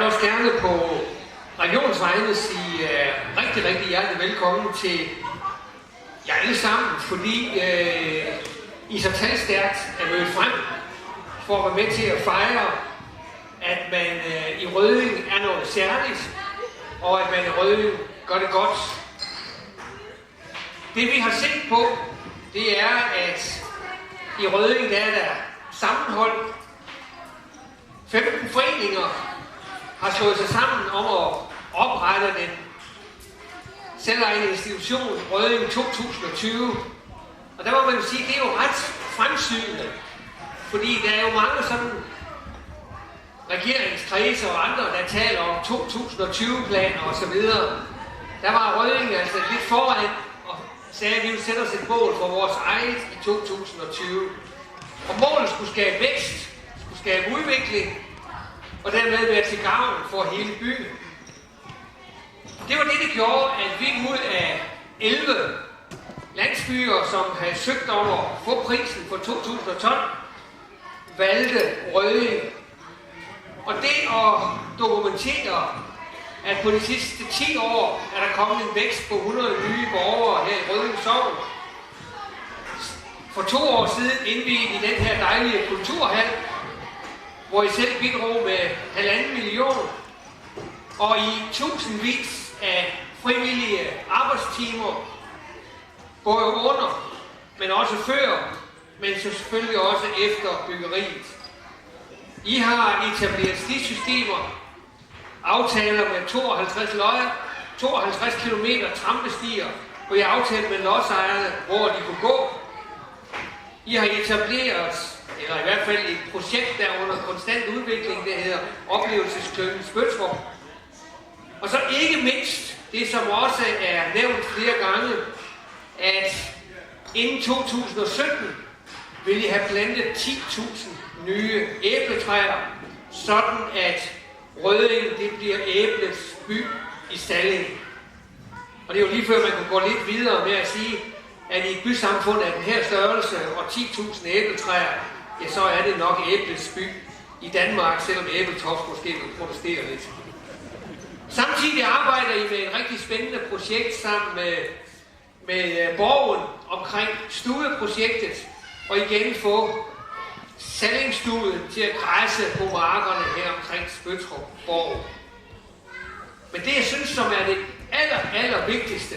vil også gerne på regionsvegne sige rigtig, rigtig hjertelig velkommen til jer alle sammen, fordi I så talstærkt er mødt frem for at være med til at fejre, at man i Rødding er noget særligt, og at man i Rødding gør det godt. Det vi har set på, det er, at i Rødding der er der sammenhold. 15 foreninger har slået sig sammen om at oprette den selvejende institution Rødding 2020. Og der må man sige, det er jo ret fremsynet, fordi der er jo mange sådan regeringskredser og andre, der taler om 2020-planer osv. Der var Rødding altså lidt foran og sagde, at vi ville sætte os et mål for vores eget i 2020. Og målet skulle skabe vækst, skulle skabe udvikling, og dermed være til gavn for hele byen. Det var det, der gjorde, at vi ud af 11 landsbyer, som havde søgt om at få prisen for 2012, valgte Rødding. Og det at dokumentere, at på de sidste 10 år er der kommet en vækst på 100 nye borgere her i Rødding Sogn. For 2 år siden indviede i den her dejlige kulturhal, hvor I selv bidrog med 1,5 million, og i tusindvis af frivillige arbejdstimer, både under, men også før, men selvfølgelig også efter byggeriet. I har etableret stisystemer, aftaler med 52 løjer, 52 km trampestier, hvor I har aftalt med lodsejerne, hvor de kunne gå. I har etableret, eller i hvert fald et projekt, der er under konstant udvikling, der hedder Oplevelsesklyngen Spøtrup. Og så ikke mindst, det som også er nævnt flere gange, at inden 2017 vil I have plantet 10.000 nye æbletræer, sådan at Rødding det bliver æblets by i Stalling. Og det er jo lige før man kunne gå lidt videre med at sige, at i et bysamfund af den her størrelse og 10.000 æbletræer, ja, så er det nok æblets by i Danmark, selvom Æbletoft måske vil protestere lidt. Samtidig arbejder I med et rigtig spændende projekt sammen med borgen omkring stueprojektet, og igen få sallingsstuen til at græsse på markerne her omkring Spøtrup Borg. Men det, jeg synes, som er det aller vigtigste,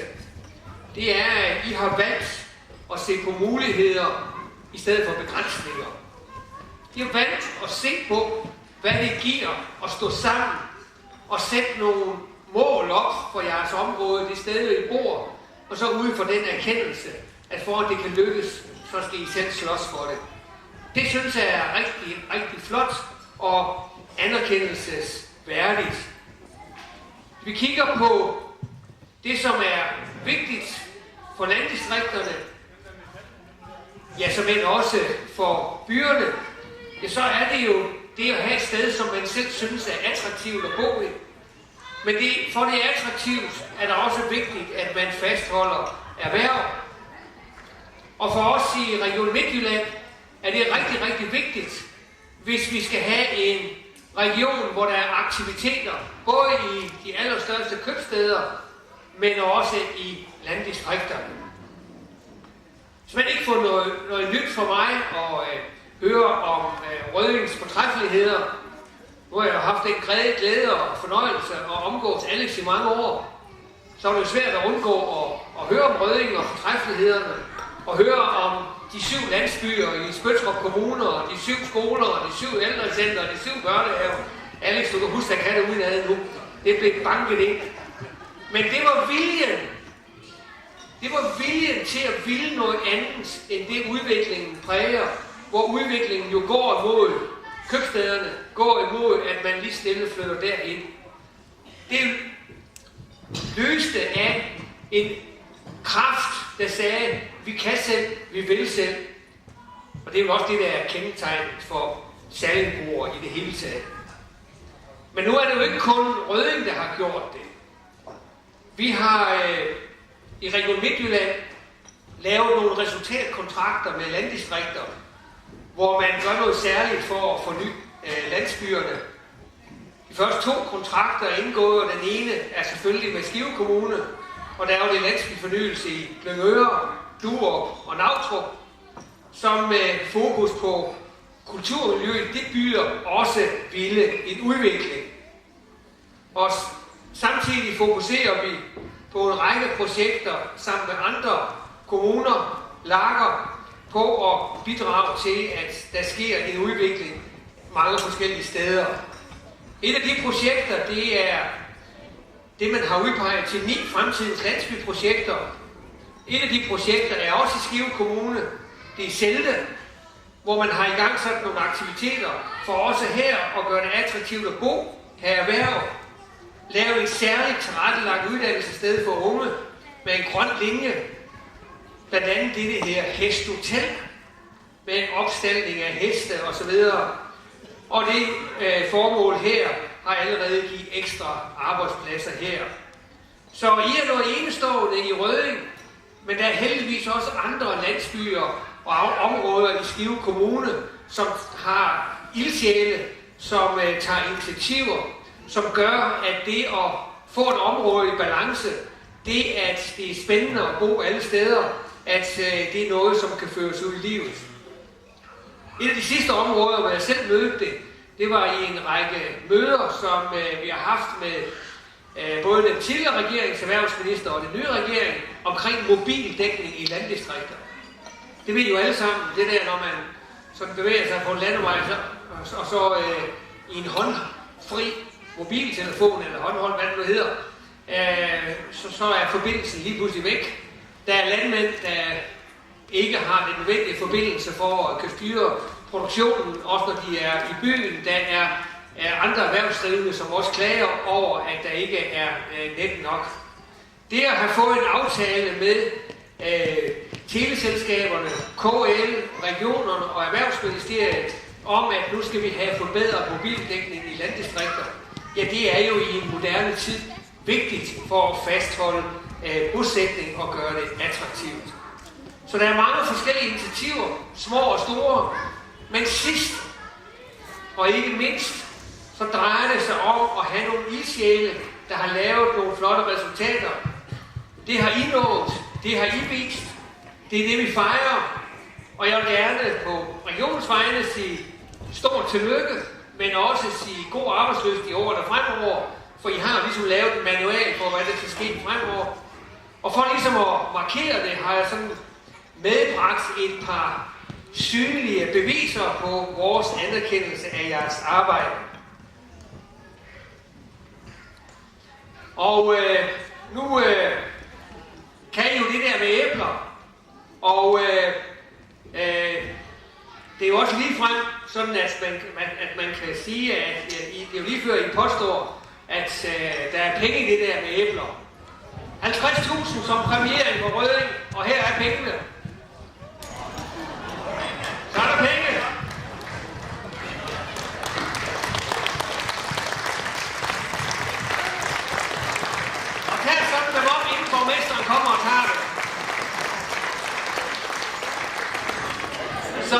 det er, at I har valgt at se på muligheder i stedet for begrænsninger. I har valgt at se på, hvad det giver at stå sammen og sætte nogle mål op for jeres område, det sted, I bor, og så ud for den erkendelse, at for at det kan lykkes, så skal I selv slås for det. Det synes jeg er rigtig flot og anerkendelsesværdigt. Vi kigger på det, som er vigtigt for landdistrikterne, ja, som end også for byerne, ja, så er det jo det at have et sted, som man selv synes er attraktivt at bo i. Men for det er attraktivt, er det også vigtigt, at man fastholder erhverv. Og for os i Region Midtjylland er det rigtig vigtigt, hvis vi skal have en region, hvor der er aktiviteter, både i de allerstørste købstæder, men også i landdistrikterne. Hvis man ikke får noget nyt for mig at høre om Røddings fortræffeligheder, nu har jeg haft den glæde og fornøjelse at omgås Alex i mange år, så er det jo svært at undgå at høre om Rødding og fortræffelighederne, og høre om de 7 landsbyer i Spøtrup Kommune, og de 7 skoler, og de 7 ældrecenter, og de 7 børnehaver. Alex, du kan huske, at kan det udenad nu. Det blev banket ind. Men det var viljen. Det var viljen til at ville noget andet, end det udviklingen præger, hvor udviklingen jo går imod købstæderne, går imod, at man lige stille flytter derind. Det løste af en kraft, der sagde, vi kan selv, vi vil selv. Og det er jo også det, der er kendetegnet for sallingboere i det hele taget. Men nu er det jo ikke kun Rødding, der har gjort det. Vi har i Region Midtjylland lavet nogle resultatkontrakter med landdistrikter, hvor man gør noget særligt for at forny landsbyerne. De første 2 kontrakter er indgået, og den ene er selvfølgelig med Skive Kommune, og der er jo det landsbyfornyelse i Lyngøre, Duerup og Nautrup, som med fokus på kulturmiljøet, det byder også ville en udvikling. Og samtidig fokuserer vi på en række projekter sammen med andre kommuner, lager, på at bidrage til, at der sker en udvikling mange forskellige steder. Et af de projekter, det er det, man har udpeget til 9 fremtidens landsbyprojekter. Et af de projekter er også i Skive Kommune. Det er Selde, hvor man har i gang sat nogle aktiviteter for også her at gøre det attraktivt at bo, have erhverv, lave et særligt tilrettelagt uddannelsessted for unge med en grøn linje, blandt andet det her hesthotel med opstaldning af heste osv. Og det formål her har allerede givet ekstra arbejdspladser her. Så I er noget enestående i Rødding, men der er heldigvis også andre landsbyer og områder i Skive Kommune, som har ildsjæle, som tager initiativer, som gør, at det at få et område i balance, det at det er spændende at bo alle steder, at det er noget, som kan føres ud i livet. Et af de sidste områder, hvor jeg selv mødte det var i en række møder, som vi har haft med både den tidligere regerings erhvervsminister og den nye regering omkring mobildækning i landdistrikter. Det ved jo alle sammen, det der, når man sådan bevæger sig på en landevej, og så i en håndfri mobiltelefon eller håndholdt, hvad det nu hedder, så er forbindelsen lige pludselig væk. Der er landmænd, der ikke har den nødvendige forbindelse for at kan styre produktionen, også når de er i byen. Der er andre erhvervsdrivende, som også klager over, at der ikke er net nok. Det at have fået en aftale med teleselskaberne, KL, regionerne og Erhvervsministeriet om, at nu skal vi have forbedret mobildækning i landdistrikter, ja, det er jo i en moderne tid vigtigt for at fastholde bosætning og gøre det attraktivt. Så der er mange forskellige initiativer, små og store, men sidst og ikke mindst, så drejer det sig om at have nogle ildsjæle, der har lavet nogle flotte resultater. Det har I nået, det har I vist, det er det, vi fejrer, og jeg vil gerne på regionens vegne sige stort tillykke, men også sige god arbejdsløst i årene fremover, for I har ligesom lavet en manual for, hvad der skal ske fremover. Og for ligesom at markere det, har jeg sådan medbragt et par synlige beviser på vores anerkendelse af jeres arbejde. Og nu kan I jo det der med æbler, og det er jo også lige frem, sådan at man kan sige, at det er jo lige før I påstår, at der er penge i det der med æbler. 50.000 som premiering på Rødding, og her er pengene. Så er der penge. Og tag sådan dem op, inden borgmesteren kommer og tager det. Så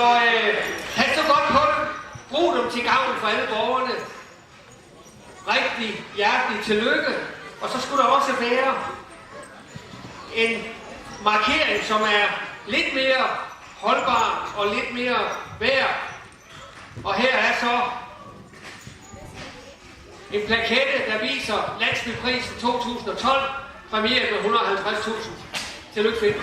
pas så godt på dem. Brug dem til gavn for alle borgerne. Rigtig hjertelig tillykke. Og så skulle der også være en markering, som er lidt mere holdbar og lidt mere værd. Og her er så en plakette, der viser Landsbyprisen 2012, præmieret med 150.000. Tillykke, fedt.